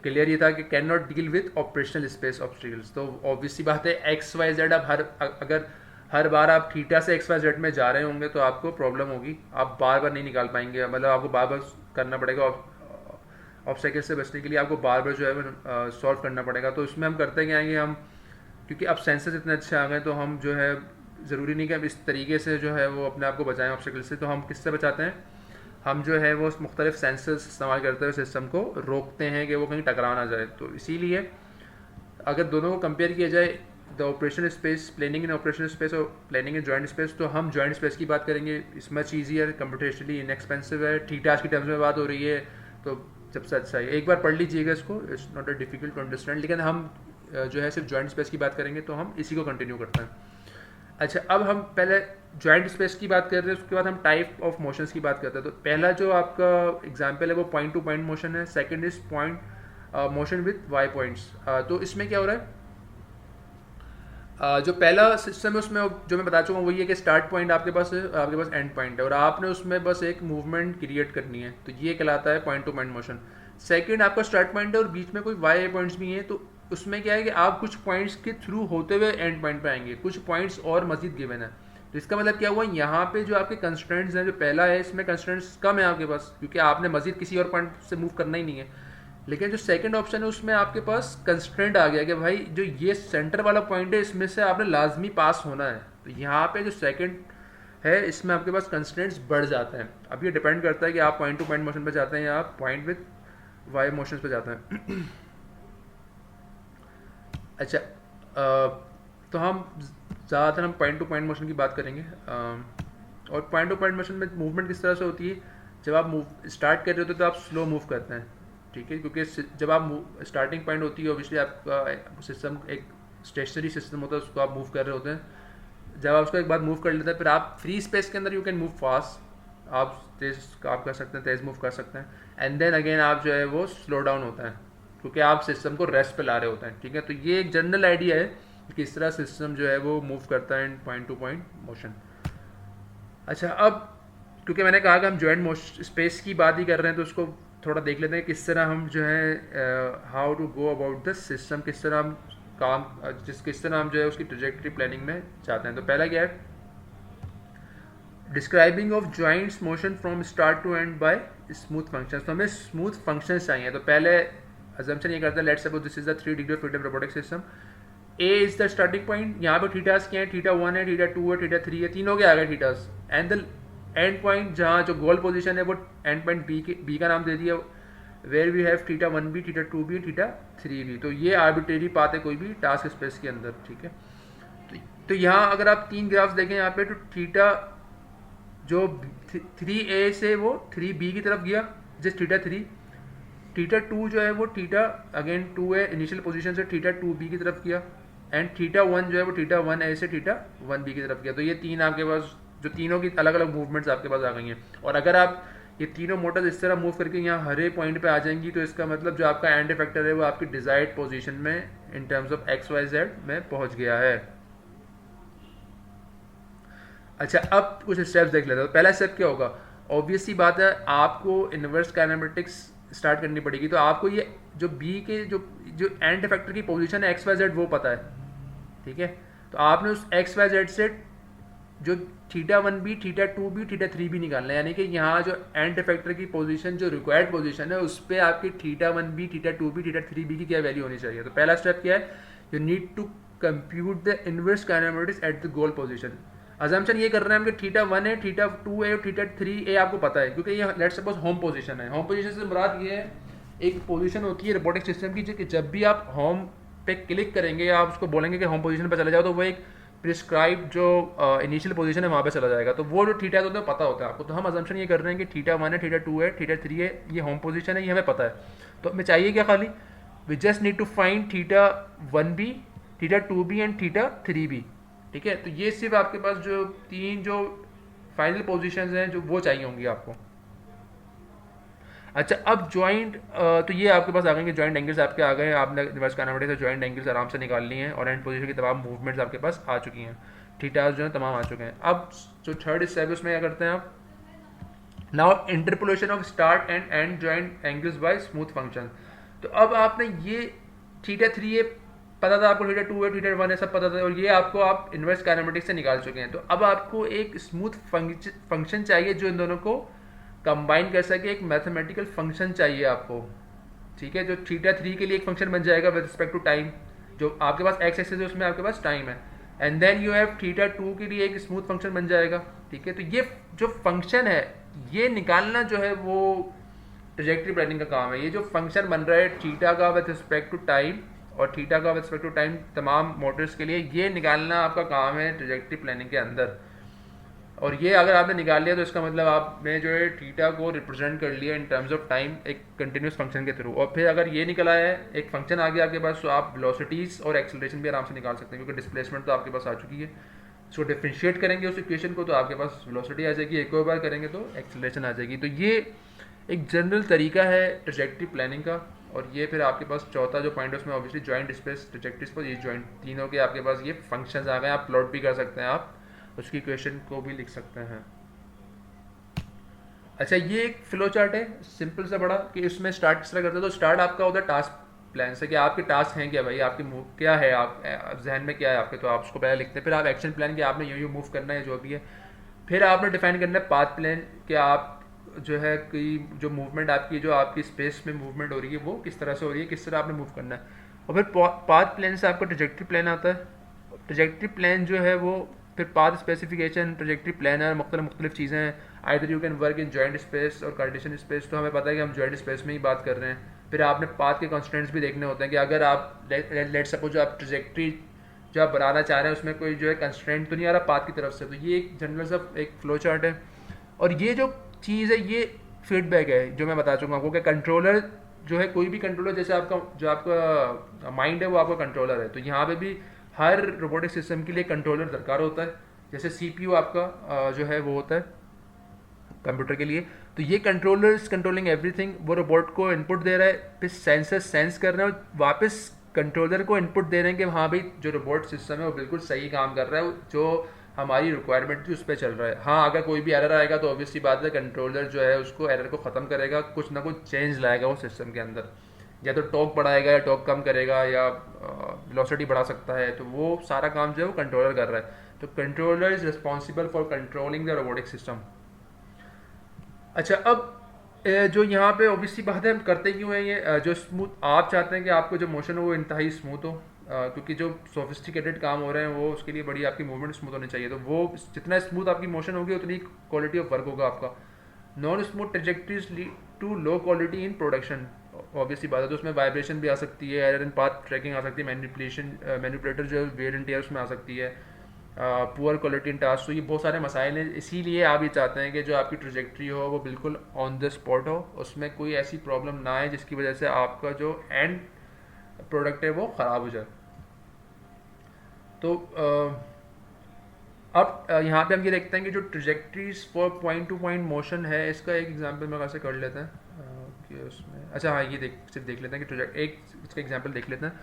क्लियर ये था कि can not deal with operational space obstacles. तो ऑब्वियसली बात है, एक्स वाई जेड अगर हर बार आप थीटा से एक्स वाई जेड में जा रहे होंगे तो आपको प्रॉब्लम होगी, आप बार बार नहीं निकाल पाएंगे, मतलब आपको बार बार करना पड़ेगा। ऑब्स्टेकल से बचने के लिए आपको बार बार जो है सॉल्व करना पड़ेगा। तो इसमें हम करते क्या हैं, हम क्योंकि अब सेंसर्स इतने अच्छे आ गए, तो हम जो है ज़रूरी नहीं कि हम इस तरीके से जो है वो अपने आप को बचाएं ऑब्स्टेकल से। तो हम किससे बचाते हैं? हम जो है वो मुख्तलिफ सेंसर्स इस्तेमाल करते हुए सिस्टम को रोकते हैं कि वो कहीं टकरा ना जाए। तो इसीलिए अगर दोनों को कंपेयर किया जाए, the operation space, planning in operation space और प्लानिंग इन जॉइंट स्पेस, तो हम जॉइंट स्पेस की बात करेंगे। इस मच ईजियर, कंप्यूटेशनली इनएक्सपेंसिव है, थीटास की टर्म्स में बात हो रही है, तो सबसे अच्छा है। एक बार पढ़ लीजिएगा इसको, it's not a difficult to understand. लेकिन हम जो है सिर्फ जॉइंट स्पेस की बात करेंगे, तो हम इसी को कंटिन्यू करते हैं। अच्छा, अब हम पहले जॉइंट स्पेस की बात कर रहे हैं, उसके बाद हम टाइप ऑफ मोशंस की बात करते हैं। तो पहला जो आपका एग्जांपल है वो पॉइंट टू पॉइंट मोशन है, second is point motion with via points. तो इसमें क्या हो रहा है, जो पहला सिस्टम है उसमें जो मैं बता चुका हूँ वही है कि स्टार्ट पॉइंट आपके पास है, आपके पास एंड पॉइंट है, और आपने उसमें बस एक मूवमेंट क्रिएट करनी है, तो ये कहलाता है point to point motion. Second आपका स्टार्ट पॉइंट है और बीच में कोई वाई पॉइंट्स भी हैं, तो उसमें क्या है कि आप कुछ पॉइंट्स के थ्रू होते हुए एंड पॉइंट पे आएंगे, कुछ पॉइंट्स और मजीद गिवन है। तो इसका मतलब क्या हुआ, यहाँ पे जो आपके कंस्ट्रेंट्स हैं, जो पहला है इसमें कंस्ट्रेंट्स कम है आपके पास, क्योंकि आपने मजीद किसी और पॉइंट से मूव करना ही नहीं है। लेकिन जो सेकंड ऑप्शन है उसमें आपके पास कंस्ट्रेंट आ गया कि भाई जो ये सेंटर वाला पॉइंट है इसमें से आपने लाजमी पास होना है। तो यहाँ पे जो सेकंड है इसमें आपके पास कंस्ट्रेंट्स बढ़ जाते हैं। अब ये डिपेंड करता है कि आप पॉइंट टू पॉइंट मोशन पे जाते हैं या आप पॉइंट विद वाई मोशन पे जाते हैं। अच्छा, तो हम ज़्यादातर हम पॉइंट टू पॉइंट मोशन की बात करेंगे। और पॉइंट टू पॉइंट मोशन में मूवमेंट किस तरह से होती है, जब आप स्टार्ट कर रहे होते तो आप स्लो मूव करते हैं, ठीक है, क्योंकि जब आप स्टार्टिंग पॉइंट होती है ऑब्वियसली आपका सिस्टम एक स्टेशनरी सिस्टम होता है, उसको आप मूव कर रहे होते हैं। जब आप उसको एक बार मूव कर लेते हैं फिर आप फ्री स्पेस के अंदर यू कैन मूव फास्ट, आप तेज आप कर सकते हैं, तेज मूव कर सकते हैं, एंड देन अगेन आप जो है वो स्लो डाउन होता है क्योंकि आप सिस्टम को रेस्ट पे ला रहे होते हैं, ठीक है। तो ये एक जनरल आइडिया है कि किस तरह सिस्टम जो है वो मूव करता है इन पॉइंट टू पॉइंट मोशन। अच्छा, अब क्योंकि मैंने कहा कि हम जॉइंट मोशन स्पेस की बात ही कर रहे हैं तो उसको थोड़ा देख लेते हैं किस तरह हम जो है how to go about the system, किस तरह हम काम किस तरह हम जो है उसकी ट्रेजेक्टरी प्लानिंग में चाहते हैं। तो पहला क्या है, describing of joints motion from start to end by smooth functions. तो हमें स्मूथ फंक्शंस चाहिए। तो पहले अजम्पशन ये करते हैं, let's suppose this is the 3 degree of freedom robotic system. A is the starting point, यहाँ पे थीटास क्या है, थीटा 1 है, थीटा 2 है, थीटा 3 है, तीनों के आ गए थीटास। एंड द एंड पॉइंट जहाँ जो गोल पोजीशन है वो एंड पॉइंट बी का नाम दे दिया, वेयर वी हैव थीटा 1 भी, थीटा 2 भी, थीटा 3 भी। तो ये आर्बिट्रेरी पाथ है कोई भी टास्क स्पेस के अंदर, ठीक है। तो यहाँ अगर आप 3 ग्राफ्स देखें यहाँ पे, तो थीटा जो 3A से वो 3B की तरफ गया, जस्ट थीटा 3। थीटा 2 जो है वो थीटा अगेन 2 है इनिशियल पोजीशन से, थीटा 2B की तरफ किया। एंड थीटा 1 जो है वो थीटा 1A से थीटा 1B की तरफ किया। तो ये तीन आपके पास जो तीनों की अलग अलग मूवमेंट्स आपके पास आ गई हैं। और अगर आप ये तीनों मोटर्स इस तरह मूव करके यहाँ हरे पॉइंट पे आ जाएंगी तो इसका मतलब जो आपका एंड इफेक्टर है वो आपकी डिजायर्ड पोजीशन में इन टर्म्स ऑफ XYZ में पहुंच गया है। अच्छा, अब कुछ स्टेप्स देख लेते हैं। तो पहला स्टेप क्या होगा, ऑब्वियसली बात है आपको इनवर्स काइनेमेटिक्स स्टार्ट करनी पड़ेगी। तो आपको ये जो बी के जो जो एंड इफेक्टर की पोजीशन है XYZ वो पता है, ठीक है। तो आपने उस XYZ से जो theta 1B, theta 2B, theta 3B निकालना है, यानी कि यहाँ जो एंड इफेक्टर की पोजीशन जो रिक्वायर्ड पोजीशन है उस पर आपकी theta 1B, theta 2B, theta 3B की क्या वैल्यू होनी चाहिए। तो पहला स्टेप क्या है, you need to compute the inverse kinematics at the goal position. Assumption ये कर रहे हैं हम कि थीटा 1 है, थीटा 2 है, थीटा 3A आपको पता है क्योंकि ये लेट्स सपोज होम पोजीशन है। होम पोजीशन से मुराद ये है, एक पोजीशन होती है रोबोटिक सिस्टम की कि जब भी आप होम पे क्लिक करेंगे या आप उसको बोलेंगे कि होम पोजीशन पे चले जाओ तो वो एक प्रिस्क्राइब जो इनिशियल पोजीशन है वहाँ पे चला जाएगा। तो वो जो थीटा है तो पता होता है आपको। तो हम अजम्पशन ये कर रहे हैं कि थीटा 1 है, थीटा 2 है, थीटा 3 है, ये होम पोजीशन है, ये हमें पता है। तो हमें चाहिए क्या, खाली we just need to find theta 1B, theta 2B and theta 3B, ठीक है। तो ये सिर्फ आपके पास जो तीन जो फाइनल पोजीशंस हैं जो वो चाहिए होंगी आपको। अच्छा, अब जॉइंट तो ये आपके पास आ गए, जॉइंट एंगल्स आपके आ गए, आपने रिवर्स काइनेमेटिक्स से जॉइंट एंगल्स आराम से निकाल लिए हैं और एंड पोजीशन की तमाम मूवमेंट्स आपके पास आ चुकी हैं, थीटास जो है तमाम आ चुके हैं। अब जो थर्ड स्टेप है उसमें क्या करते हैं आप, now interpolation of start and and joint angles bye smooth function. तो अब आपने ये थीटा 3A पता था आपको, थीटा 2 है, थीटा 1 है, सब पता था, और ये आपको आप इनवर्स काइनेमेटिक्स से निकाल चुके हैं। तो अब आपको एक स्मूथ फंक्शन चाहिए जो इन दोनों को कंबाइन कर सके, एक मैथमेटिकल फंक्शन चाहिए आपको, ठीक है। जो थीटा 3 के लिए एक फंक्शन बन जाएगा विद रिस्पेक्ट टू टाइम, जो आपके पास एक्स एक्सिस है उसमें आपके पास टाइम है, and then you have theta 2 के लिए एक स्मूथ फंक्शन बन जाएगा, ठीक है। तो ये जो फंक्शन है ये निकालना जो है वो ट्रेजेक्टरी प्लानिंग का काम है। ये जो फंक्शन बन रहा है थीटा का विद रिस्पेक्ट टू टाइम और थीटा का विद रिस्पेक्ट टू टाइम तमाम मोटर्स के लिए, ये निकालना आपका काम है ट्रेजेक्टरी प्लानिंग के अंदर। और ये अगर आपने निकाल लिया तो इसका मतलब आपने जो है थीटा को रिप्रेजेंट कर लिया इन टर्म्स ऑफ टाइम एक कंटिन्यूस फंक्शन के थ्रू। और फिर अगर ये निकला है एक फंक्शन आ गया आपके पास, तो आप वेलोसिटीज और एक्सेलरेशन भी आराम से निकाल सकते हैं क्योंकि डिस्प्लेसमेंट तो आपके पास आ चुकी है। इसको डिफ्रेंशिएट करेंगे उस इक्वेशन को तो आपके पास वेलोसिटी आ जाएगी, एक और बार करेंगे तो एक्सेलरेशन आ जाएगी। तो ये एक जनरल तरीका है ट्रेजेक्टरी प्लानिंग का। और ये फिर आपके पास चौथा जो पॉइंट है उसमें ऑब्वियसली जॉइंट स्पेस ट्रेजेक्टरीज पर ये जॉइंट तीनों के आपके पास ये फंक्शंस आ गए, आप प्लॉट भी कर सकते हैं, आप उसकी इक्वेशन को भी लिख सकते हैं। अच्छा, ये एक फ्लो चार्ट है सिंपल सा बड़ा कि इसमें स्टार्ट किस तरह करते हैं। तो स्टार्ट आपका होता है टास्क प्लान से कि आपके टास्क हैं क्या भाई, आपके मूव क्या है, आप जहन में क्या है आपके, तो आप उसको पहले लिखते हैं। फिर आप एक्शन प्लान कि आपने यूँ मूव करना है जो भी है। फिर आपने डिफाइन करना है पाथ प्लान कि आप जो है कोई जो मूवमेंट आपकी जो आपकी स्पेस में मूवमेंट हो रही है वो किस तरह से हो रही है, किस तरह आपने मूव करना है। और फिर पाथ प्लान से आपका ट्रेजेक्टरी प्लान आता है। ट्रेजेक्टरी प्लान जो है वो फिर पाथ स्पेसिफिकेशन, ट्रेजेक्टरी प्लानर, मुख्तलिफ चीज़ें हैं। Either you can work in joint space और कार्टेशियन स्पेस, तो हमें पता है कि हम जॉइंट स्पेस में ही बात कर रहे हैं। फिर आपने पाथ के कंस्ट्रेंट्स भी देखने होते हैं कि अगर आप लेट सपोज जो आप ट्रेजेक्टरी जो आप बनाना चाह रहे हैं उसमें कोई जो है कंस्ट्रेंट तो नहीं आ रहा पाथ की तरफ से। तो ये एक जनरल सा एक फ्लो चार्ट है। और ये जो चीज़ है ये फीडबैक है जो मैं बता चुका हूँ कि कंट्रोलर जो है कोई भी कंट्रोलर, जैसे आपका जो आपका माइंड है वो आपका कंट्रोलर है, तो यहाँ पे भी हर रोबोटिक सिस्टम के लिए कंट्रोलर दरकार होता है। जैसे CPU आपका जो है वो होता है कंप्यूटर के लिए। तो ये कंट्रोलर इज कंट्रोलिंग एवरीथिंग, वो रोबोट को इनपुट दे रहा है, फिर सेंसर सेंस कर रहे हैं और वापस कंट्रोलर को इनपुट दे रहे हैं कि हाँ भाई जो रोबोट सिस्टम है वो बिल्कुल सही काम कर रहा है, जो हमारी रिक्वायरमेंट थी उस पर चल रहा है। हाँ अगर कोई भी एरर आएगा तो ऑब्वियसली बात है कंट्रोलर जो है उसको एरर को ख़त्म करेगा, कुछ ना कुछ चेंज लाएगा वो सिस्टम के अंदर, या तो टॉर्क बढ़ाएगा या टॉर्क कम करेगा या वेलोसिटी बढ़ा सकता है, तो वो सारा काम जो है वो कंट्रोलर कर रहा है। तो controller is responsible for controlling the robotic system. अच्छा अब जो यहाँ पे ऑब्वियसली बात है हम करते क्यों हैं ये, जो स्मूथ आप चाहते हैं कि आपको जो मोशन हो वो इंतहाई स्मूथ हो, क्योंकि जो सोफिस्टिकेटेड काम हो रहे हैं वो उसके लिए बड़ी आपकी मूवमेंट स्मूथ होनी चाहिए, तो वो जितना स्मूथ आपकी मोशन होगी उतनी क्वालिटी ऑफ वर्क होगा आपका। Non smooth trajectories lead to low quality in production, obviously बात है, तो उसमें वाइब्रेशन भी आ सकती है, एरर इन पाथ ट्रैकिंग आ सकती है, मैनिपुलेटर जो वेयर एंड टियर उसमें आ सकती है, पुअर क्वालिटी इन टास्क। तो ये बहुत सारे मसाइल हैं, इसीलिए आप ये चाहते हैं कि जो आपकी ट्रेजेक्ट्री हो वो बिल्कुल ऑन द स्पॉट हो, उसमें कोई ऐसी प्रॉब्लम ना आए जिसकी वजह से आपका जो एंड प्रोडक्ट है वो ख़राब हो जाए। तो अब यहाँ पे हम ये देखते हैं कि जो trajectories for point to point motion है, इसका एक एग्जांपल मैं कैसे कर लेते हैं कि उसमें, अच्छा हाँ ये सिर्फ देख लेते हैं कि एक इसका एग्जांपल देख लेते हैं,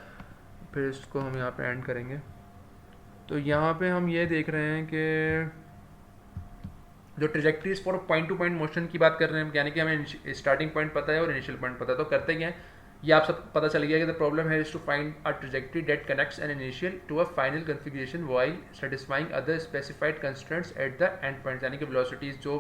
फिर इसको हम यहाँ पे एंड करेंगे। तो यहाँ पे हम ये देख रहे हैं कि जो trajectories for point to point motion की बात कर रहे हैं, यानी कि हमें स्टार्टिंग पॉइंट पता है और इनिशियल पॉइंट पता है, तो करते क्या है ये आप सब पता चल गया कि द प्रॉब्लम है is to find a trajectory that connects an initial to a final configuration while satisfying other specified constraints at the end point, यानी कि वेलोसिटीज जो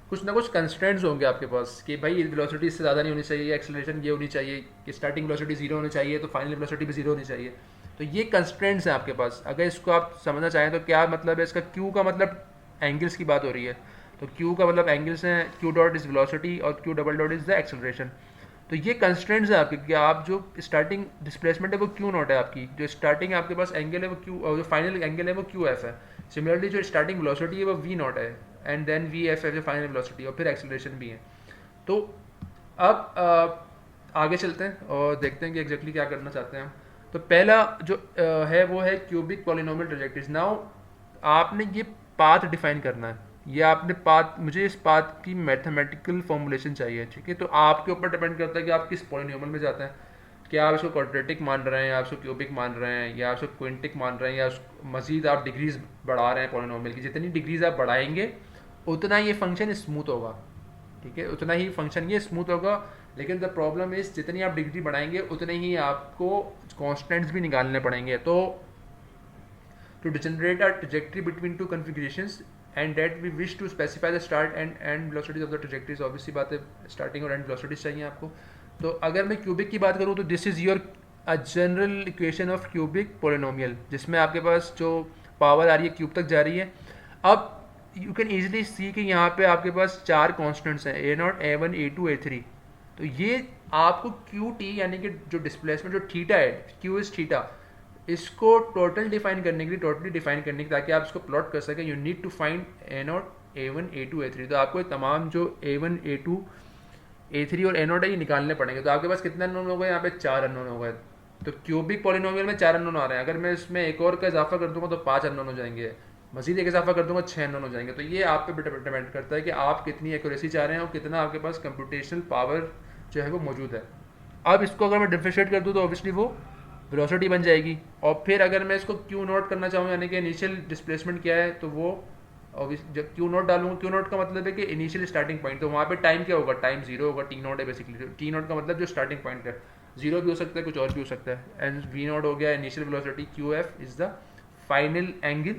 कुछ ना कुछ कंस्ट्रेंट्स होंगे आपके पास कि भाई वेलोसिटी इससे ज़्यादा नहीं होनी चाहिए, एक्सेलरेशन ये होनी चाहिए कि स्टार्टिंग वेलोसिटी जीरो होनी चाहिए तो फाइनल वेलोसिटी भी जीरो होनी चाहिए। तो ये कंस्ट्रेंट्स हैं आपके पास। अगर इसको आप समझना चाहें तो क्या मतलब है इसका, क्यू का मतलब एंगल्स की बात हो रही है, तो क्यू का मतलब एंगल्स हैं, क्यू डॉट इज वेलोसिटी और Q double dot is the acceleration. तो ये कंस्ट्रेंट्स है आपके कि आप जो स्टार्टिंग डिस्प्लेसमेंट है वो क्यू नॉट है आपकी, जो स्टार्टिंग आपके पास एंगल है वो क्यू, और जो फाइनल एंगल है वो क्यू एफ है। सिमिलरली जो स्टार्टिंग वेलोसिटी है वो वी नॉट है एंड देन वी एफ है जो फाइनल वेलोसिटी, और फिर एक्सेलरेशन भी है। तो अब आगे चलते हैं और देखते हैं कि एग्जैक्टली क्या करना चाहते हैं हम। तो पहला जो है वो है क्यूबिक पॉलिनोमियल ट्रेजेक्टरीज। नाउ आपने ये पाथ डिफाइन करना है, ये आपने पाथ, मुझे इस पाथ की मैथमेटिकल फॉर्मुलेशन चाहिए, ठीक है। तो आपके ऊपर डिपेंड करता है कि आप किस पॉलिनोमियल में जाते हैं, क्या आप इसको क्वाड्रेटिक मान रहे हैं या आप इसको क्यूबिक मान रहे हैं या आप इसको क्विंटिक मान रहे हैं या मजीद आप डिग्रीज बढ़ा रहे हैं पॉलिनोमियल की। जितनी डिग्रीज आप बढ़ाएंगे उतना ये फंक्शन स्मूथ होगा, ठीक है, उतना ही फंक्शन ये स्मूथ होगा। लेकिन द प्रॉब्लम इज जितनी आप डिग्री बढ़ाएंगे उतने ही आपको कॉन्स्टेंट्स भी निकालने पड़ेंगे। तो to degenerate a trajectory between two configurations and that we wish to specify the start and end velocities of the trajectories, obviously बात है स्टार्टिंग और एंड वेलोसिटीज चाहिए आपको। तो अगर मैं क्यूबिक की बात करूँ तो this is your a general equation of cubic polynomial, जिसमें आपके पास जो पावर आ रही है क्यूब तक जा रही है। अब यू कैन ईजिली सी कि यहाँ पे आपके पास चार कॉन्स्टेंट्स हैं, a nought, a one, a two, a three. तो ये आपको क्यू टी यानी कि जो डिस्प्लेसमेंट जो थीटा है, क्यू इज थीटा, इसको टोटल डिफाइन करने के लिए, टोटली डिफाइन करने के ताकि आप इसको प्लॉट कर सकें, you need to find a nought, a one, a two, a three. तो आपको तमाम जो a one, a two, a three और ए नॉट है ये निकालने पड़ेंगे। तो आपके पास कितने अननोन हो गए, यहाँ पे चार अननोन हो गए। तो क्यूबिक पॉलिनोमियल में चार अननोन आ रहे हैं, अगर मैं इसमें एक और का इजाफा कर दूंगा तो पाँच अननोन हो जाएंगे, मजीद एक इजाफा कर दूंगा छः अननोन हो जाएंगे। तो ये आप पे डिपेंड करता है कि आप कितनी एक्यूरेसी चाह रहे हैं और कितना आपके पास कंप्यूटेशनल पावर जो है वो मौजूद है। अब इसको अगर मैं डिफरेंशिएट कर दूँ तो ऑब्वियसली वो वेलोसिटी बन जाएगी, और फिर अगर मैं इसको क्यू नोट करना चाहूँ यानी कि इनिशियल डिस्प्लेसमेंट क्या है, तो वो जब क्यू नोट डालूंगा, क्यू नोट का मतलब है कि इनिशियल स्टार्टिंग पॉइंट, तो वहाँ पे टाइम क्या होगा, टाइम जीरो होगा, टी नोट है बेसिकली। टी नोट का मतलब जो स्टार्टिंग पॉइंट है, जीरो भी हो सकता है कुछ और भी हो सकता है, एंड वी नोट हो गया initial velocity, Q F is the final angle,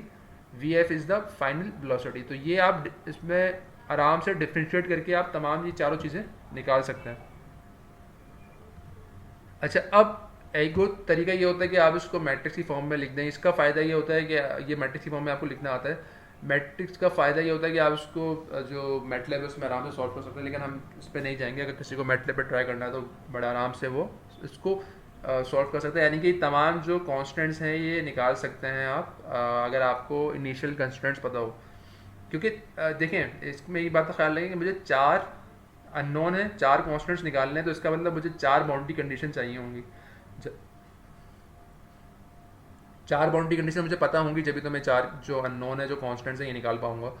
V F is the final velocity. तो ये आप इसमें आराम से डिफ्रेंशिएट करके आप तमाम ये चारों चीज़ें निकाल सकते हैं। अच्छा अब एक और तरीका ये होता है कि आप इसको मैट्रिक्स की फॉर्म में लिख दें। इसका फ़ायदा ये होता है कि ये मैट्रिक्स की फॉर्म में आपको लिखना आता है। मैट्रिक्स का फ़ायदा ये होता है कि आप उसको जो मैटलैब है उसमें आराम से सॉल्व कर सकते हैं, लेकिन हम इस पर नहीं जाएंगे। अगर किसी को मैटलैब पर ट्राई करना है तो बड़ा आराम से वो इसको सॉल्व कर सकते हैं, यानी कि तमाम जो कॉन्स्टेंट्स हैं ये निकाल सकते हैं आप, अगर आपको इनिशियल कंस्टेंट्स पता हो। क्योंकि देखें इसमें ये बात का ख्याल रखें कि मुझे चार अननोन है, चार कॉन्स्टेंट्स निकालने हैं, तो इसका मतलब मुझे चार बाउंड्री कंडीशन चाहिए होंगी। चार बाउंड्री कंडीशन मुझे पता होंगी जब भी तो मैं चार जो अननोन है जो कॉन्स्टेंट्स हैं ये निकाल पाऊंगा।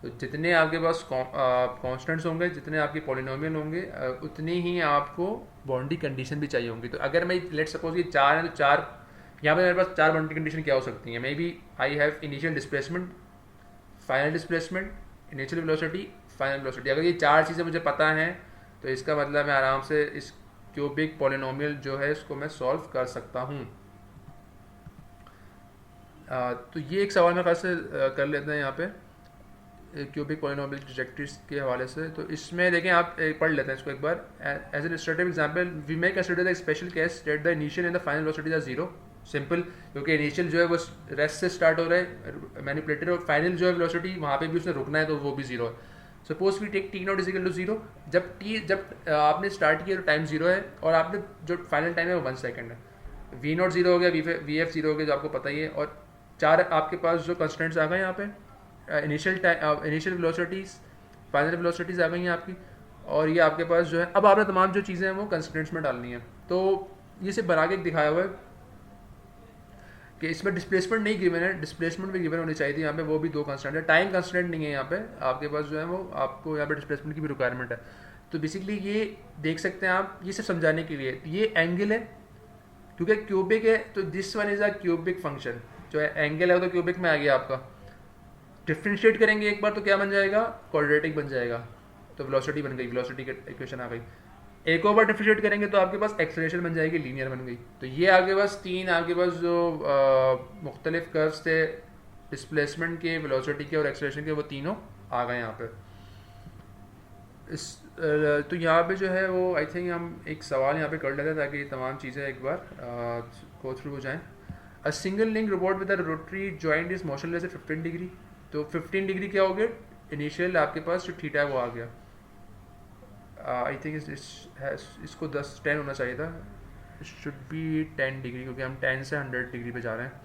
तो जितने आपके पास कॉन्स्टेंट्स होंगे, जितने आपके पॉलिनोमियल होंगे, उतनी ही आपको बाउंड्री कंडीशन भी चाहिए होंगी। तो अगर मैं लेट सपोज ये 4 है तो 4 यहाँ पे मेरे पास 4 बाउंड्री कंडीशन क्या हो सकती हैं? Maybe I have initial displacement, final displacement, initial velocity, final velocity. अगर ये 4 चीज़ें मुझे पता हैं तो इसका मतलब मैं आराम से इस क्यूबिक पॉलिनोमियल जो है इसको मैं सॉल्व कर सकता हूँ। तो ये एक सवाल मैं खास से कर लेते हैं यहाँ पे क्यूबिक पॉलिनोमियल ट्रैजेक्टरीज के हवाले से। तो इसमें देखें, आप पढ़ लेते हैं इसको एक बार। As an illustrative example, we may consider the special case that the initial and the final velocities are zero. Simple, क्योंकि इनिशियल जो है वो रेस्ट से स्टार्ट हो रहा है मैनिपुलेटेड, और फाइनल जो है वेलोसिटी वहाँ पे भी उसने रुकना है तो वो भी जीरो है। Suppose we take T nought is equal to zero. जब आपने स्टार्ट किया तो टाइम जीरो है, और आपने जो फाइनल टाइम है वो 1 सेकेंड है। वी नॉट जीरो हो गया, वी एफ जीरो हो गया जो आपको पता ही है, और 4 आपके पास जो कंस्टेंट्स आ गए यहाँ पे, इनिशियल वेलोसिटीज़, फाइनल वेलोसिटीज़ आ गई हैं आपकी, और ये आपके पास जो है अब आपने तमाम जो चीज़ें हैं वो कंस्टेंट्स में डालनी है। तो ये सिर्फ बना के दिखाया हुआ है कि इसमें डिस्प्लेसमेंट नहीं गिवन है, डिस्प्लेसमेंट भी गिवन होनी चाहिए थी यहाँ पे, वो भी 2 कंस्टेंट है। टाइम कंस्टेंट नहीं है यहाँ पे आपके पास जो है वो, आपको यहाँ पे डिस्प्लेसमेंट की भी रिक्वायरमेंट है। तो बेसिकली ये देख सकते हैं आप, ये सिर्फ समझाने के लिए। ये एंगल है क्योंकि क्यूबिक है, तो this one is a cubic function. जो है एंगल है वो तो क्यूबिक में आ गया आपका। डिफ्रेंशिएट करेंगे एक बार तो क्या बन जाएगा? क्वाड्रेटिक बन जाएगा। तो वेलोसिटी बन गई, वेलोसिटी की इक्वेशन आ गई। एक और बार डिफ्रेंशिएट करेंगे तो आपके पास एक्सेलरेशन बन जाएगी, लीनियर बन गई। तो ये आपके पास 3 आपके पास जो मुख्तलिफ कर्व्स थे डिस्प्लेसमेंट के, वेलोसिटी के और एक्सेलरेशन के, वो तीनों आ गए यहाँ पे। तो यहाँ पे जो है वो आई थिंक हम एक सवाल यहाँ पे कर लेते हैं ताकि ये तमाम चीज़ें एक बार गो थ्रू हो जाएँ। A single link robot with a rotary joint is motionless at 15 degree. तो 15 डिग्री क्या हो गया? इनिशियल आपके पास जो थीटा है वो आ गया। आई थिंक इसको 10 होना चाहिए था, शुड बी 10 डिग्री, क्योंकि हम 10 से 100 डिग्री पे जा रहे हैं।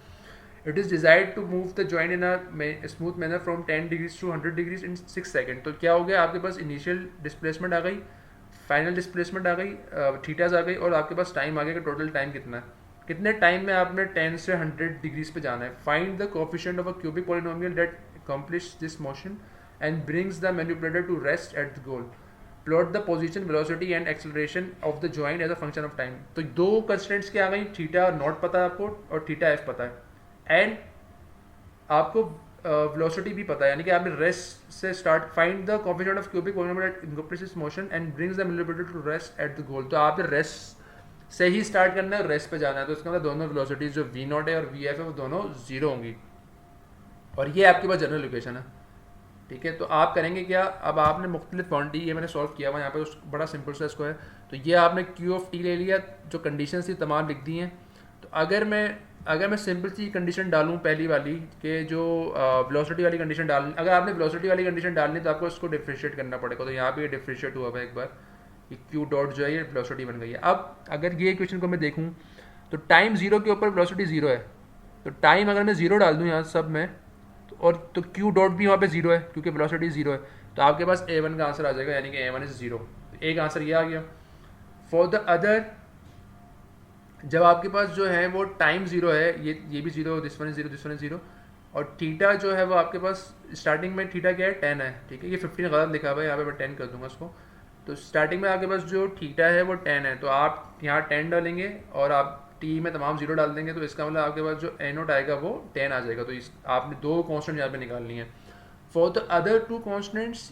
It is desired to move the joint in a smooth manner from 10 degrees to 100 degrees in 6 second. तो क्या हो गया? आपके पास इनिशियल डिस्प्लेसमेंट आ गई, फाइनल डिस्प्लेसमेंट आ गई, थीटाज आ गई, और आपके पास टाइम आ गया कि टोटल टाइम कितना है, कितने टाइम में आपने 10 से 100 डिग्रीज पे जाना है। Find the coefficient of a cubic polynomial that accomplish this motion and brings the manipulator to rest at the goal. Plot the position, velocity and acceleration of the joint as a function of time. तो 2 constraints क्या आ गई? Theta naught पता है आपको और theta F पता है, and आपको वेलोसिटी भी पता है, यानी कि आपने रेस्ट से start. Find the coefficient of cubic polynomial that incorporates this motion and brings the manipulator to rest at the goal. तो आपने रेस्ट से ही स्टार्ट करना है और रेस्ट पे जाना है। तो इसका मतलब दोनों वेलोसिटीज जो वी नॉट है और वी एफ है वो दोनों जीरो होंगी, और ये आपके पास जनरल इक्वेशन है। ठीक है, तो आप करेंगे क्या? अब आपने मुख्तलिफ बाउंड्री, ये मैंने सॉल्व किया हुआ यहाँ पे, बड़ा सिंपल सा इसको है। तो ये आपने क्यू ऑफ टी ले लिया, जो कंडीशन थी तमाम लिख दी हैं। तो अगर मैं सिंपल सी कंडीशन डालूँ पहली वाली कि जो वेलोसिटी वाली कंडीशन डालनी, अगर आपने वेलोसिटी वाली कंडीशन डालनी तो आपको इसको डिफ्रेंशिएट करना पड़ेगा। तो यहाँ पे ये डिफ्रेंशिएट हुआ है एक बार, ये क्यू डॉट जो है ये वेलोसिटी बन गई है। अब अगर ये इक्वेशन को मैं देखूँ तो टाइम जीरो के ऊपर वेलोसिटी जीरो है, तो टाइम अगर मैं जीरो डाल दूँ यहाँ सब में, और तो क्यू डॉट भी वहाँ पे जीरो है क्योंकि वेलोसिटी जीरो है, तो आपके पास a1 का आंसर आ जाएगा, यानी कि a1 इज जीरो। एक आंसर ये आ गया। फॉर द अदर, जब आपके पास जो है वो टाइम जीरो है, ये भी zero, this one is zero, this one is zero, और थीटा जो है वो आपके पास स्टार्टिंग में थीटा क्या है? 10 है। ठीक है, ये 15 गलत लिखा हुआ है, यहाँ पे मैं 10 कर दूंगा इसको। तो स्टार्टिंग में आपके पास जो थीटा है वो 10 है, तो आप यहाँ 10 डालेंगे और आप टी में तमाम जीरो डाल देंगे, तो इसका मतलब आपके पास जो ए नोट आएगा वो 10 आ जाएगा। तो आपने 2 कॉन्स्टेंट यहाँ पे निकालनी है। For the other 2 constants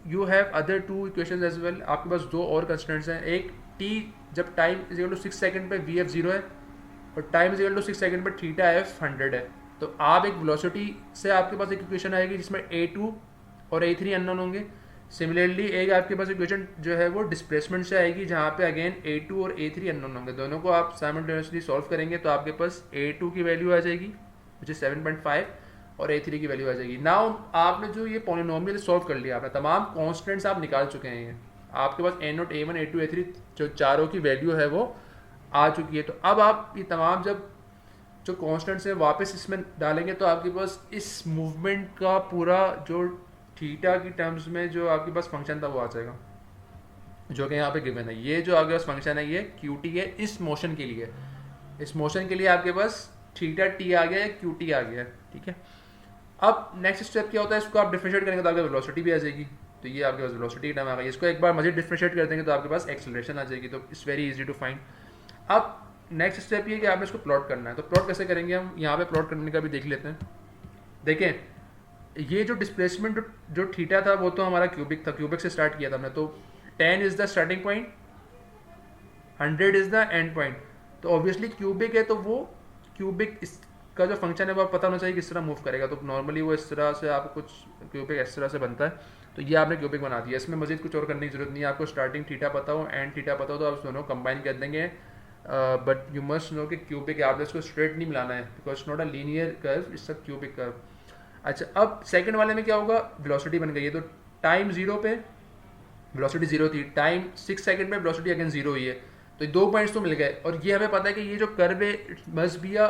you have other 2 equations as well. आपके पास 2 और कॉन्स्टेंट्स हैं। एक टी, जब time is equal to 6 second पे वी एफ जीरो है, और time is equal to 6 second पे थीटा एफ 100 है। तो आप एक वेलोसिटी से आपके पास एक इक्वेशन आएगी जिसमें a2 और a3 अननोन होंगे। सिमिलरली एक आपके पास इक्वेशन जो है वो डिस्प्लेसमेंट से आएगी, जहाँ पे अगेन a2 और a3 अननोन होंगे। दोनों को आप साइमल्टेनियसली सॉल्व करेंगे तो आपके पास a2 की वैल्यू आ जाएगी विच इज 7.5, और a3 की वैल्यू आ जाएगी। नाउ आपने जो ये पॉलिनोमियल सॉल्व कर लिया, आपने तमाम कॉन्स्टेंट्स आप निकाल चुके हैं, आपके पास a note, a1, a2, a3 जो चारों की वैल्यू है वो आ चुकी है। तो अब आप ये तमाम जब जो कॉन्स्टेंट्स हैं वापस इसमें डालेंगे तो आपके पास इस मूवमेंट का पूरा जो थीटा की टर्म्स में जो आपके पास फंक्शन था वो आ जाएगा, जो कि यहाँ पे गिवन है। ये जो आपके पास फंक्शन है ये क्यू टी है इस मोशन के लिए। इस मोशन के लिए आपके पास थीटा टी आ गया है, क्यू टी आ गया है। ठीक है, अब नेक्स्ट स्टेप क्या होता है, इसको आप डिफरेंशिएट करेंगे तो आपके वेलोसिटी भी आ जाएगी, तो ये आपके पास वेलोसिटी टर्म आ गई। इसको एक बार मजीद डिफरेंशिएट कर देंगे तो आपके पास एक्सेलरेशन आ जाएगी, तो it's very easy to find. अब नेक्स्ट स्टेप ये कि आपने इसको प्लॉट करना है, तो प्लॉट कैसे करेंगे हम, यहाँ पे प्लॉट करने का भी देख लेते हैं। देखें ये जो डिस्प्लेसमेंट जो थीटा था वो तो हमारा क्यूबिक था, क्यूबिक से स्टार्ट किया था हमने, तो 10 is the starting point, 100 is the end point, तो ऑब्वियसली क्यूबिक है तो वो क्यूबिक इसका जो फंक्शन है वो पता होना चाहिए किस तरह मूव करेगा, तो नॉर्मली वो इस तरह से आपको कुछ क्यूबिक इस तरह से बनता है, तो ये आपने क्यूबिक बना दिया। इसमें मजीद कुछ और करने की जरूरत नहीं है, आपको स्टार्टिंग थीटा पता हो एंड थीटा पता हो तो आप दोनों कंबाइन कर देंगे, बट यू मस्ट नो कि क्यूबिक आपने इसको स्ट्रेट नहीं मिलाना है because not a linear curve, it's a cubic curve. अच्छा अब सेकंड वाले में क्या होगा, वेलोसिटी बन गई है, तो टाइम जीरो पे वेलोसिटी जीरो थी, टाइम 6 सेकंड पे वेलोसिटी अगेन जीरो हुई है, तो ये 2 पॉइंट्स तो मिल गए। और ये हमें पता है कि ये जो कर्व है it must be a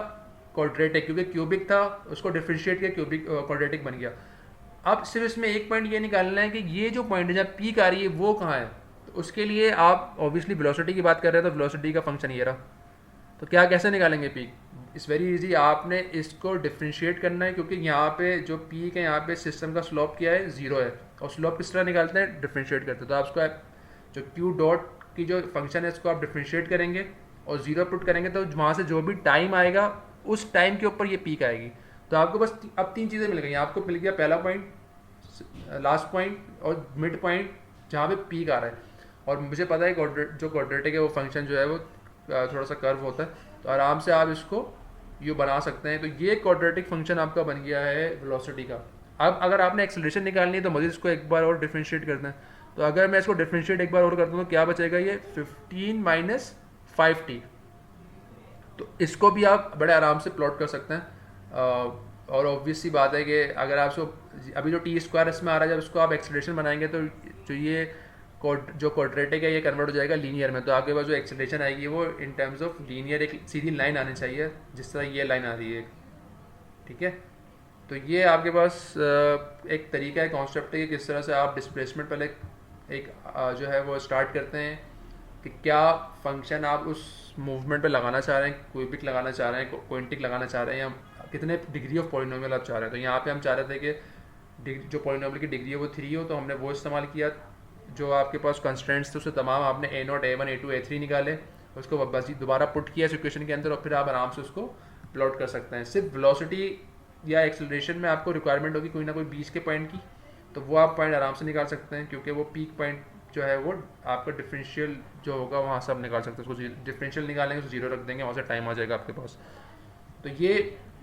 quadratic, क्योंकि क्यूबिक था उसको डिफरेंशिएट किया क्यूबिक क्वाड्रेटिक बन गया। अब सिर्फ इसमें एक पॉइंट ये निकालना है कि ये जो पॉइंट है जहाँ पीक आ रही है वो कहाँ है, तो उसके लिए आप ऑब्वियसली वेलोसिटी की बात कर रहे हैं तो वेलोसिटी का फंक्शन ये रहा, तो क्या कैसे निकालेंगे पीक, इट्स वेरी इजी, आपने इसको डिफरेंशिएट करना है, क्योंकि यहाँ पे जो पीक है यहाँ पे सिस्टम का स्लोप क्या है, जीरो है, और स्लोप किस तरह निकालते हैं, डिफरेंशिएट करते हैं, तो आप उसको जो क्यू डॉट की जो फंक्शन है इसको आप डिफरेंशिएट करेंगे और जीरो पुट करेंगे, तो वहाँ से जो भी टाइम आएगा उस टाइम के ऊपर ये पीक आएगी। तो आपको बस अब 3 चीज़ें मिल गई, आपको मिल गया पहला पॉइंट, लास्ट पॉइंट और मिड पॉइंट जहाँ पे पीक आ रहा है, और मुझे पता है जो क्वाड्रेटिक है वो फंक्शन जो है वो थोड़ा सा कर्व होता है, तो आराम से आप इसको यू बना सकते हैं। तो ये क्वाड्रेटिक फंक्शन आपका बन गया है वेलोसिटी का। अब अगर आपने एक्सेलरेशन निकालनी है तो मुझे इसको एक बार और डिफरेंशिएट करना है, तो अगर मैं इसको डिफरेंशिएट एक बार और करता हूँ तो क्या बचेगा, ये 15 माइनस 5t, तो इसको भी आप बड़े आराम से प्लॉट कर सकते हैं। और ऑब्वियस सी बात है कि अगर आप अभी जो टी स्क्वायर इसमें आ रहा है, जब इसको आप एक्सेलरेशन बनाएंगे तो जो ये जो क्वाड्रेटिक है ये कन्वर्ट हो जाएगा लीनियर में, तो आपके पास जो एक्सेलरेशन आएगी वो इन टर्म्स ऑफ लीनियर एक सीधी लाइन आनी चाहिए जिस तरह ये लाइन आ रही है, ठीक है। तो ये आपके पास एक तरीका है, कॉन्सेप्ट है कि किस तरह से आप डिस्प्लेसमेंट पहले एक जो है वो स्टार्ट करते हैं कि क्या फंक्शन आप उस मूवमेंट पे लगाना चाह रहे हैं, क्यूबिक लगाना चाह रहे हैं, क्वांटिक लगाना चाह रहे हैं, या कितने डिग्री ऑफ पॉलिनोमियल आप चाह रहे हैं। तो यहाँ पे हम चाह रहे थे कि जो पॉलिनोमियल की डिग्री है वो 3 हो, तो हमने वो इस्तेमाल किया, जो आपके पास कंस्ट्रेंट्स थे उससे तमाम आपने A0 A1 A2 A3 निकाले, उसको बस दोबारा पुट किया इस इक्वेशन के अंदर, और फिर आप आराम से उसको प्लॉट कर सकते हैं। सिर्फ वेलोसिटी या एक्सेलरेशन में आपको रिक्वायरमेंट होगी कोई ना कोई बीच के पॉइंट की, तो वो आप पॉइंट आराम से निकाल सकते हैं, क्योंकि वो पीक पॉइंट जो है वो आपका डिफरेंशियल जो होगा वहाँ से आप निकाल सकते हैं, उसको डिफरेंशियल निकालेंगे तो जीरो रख देंगे, वहाँ से टाइम आ जाएगा आपके पास। तो ये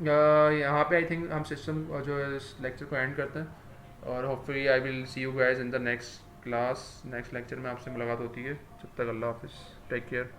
यहाँ पे आई थिंक हम सिस्टम जो इस लेक्चर को एंड करते हैं, और hopefully I will see you guys in the next class, next lecture में आपसे मुलाकात होती है। जब तक अल्लाह हाफिज़, टेक केयर।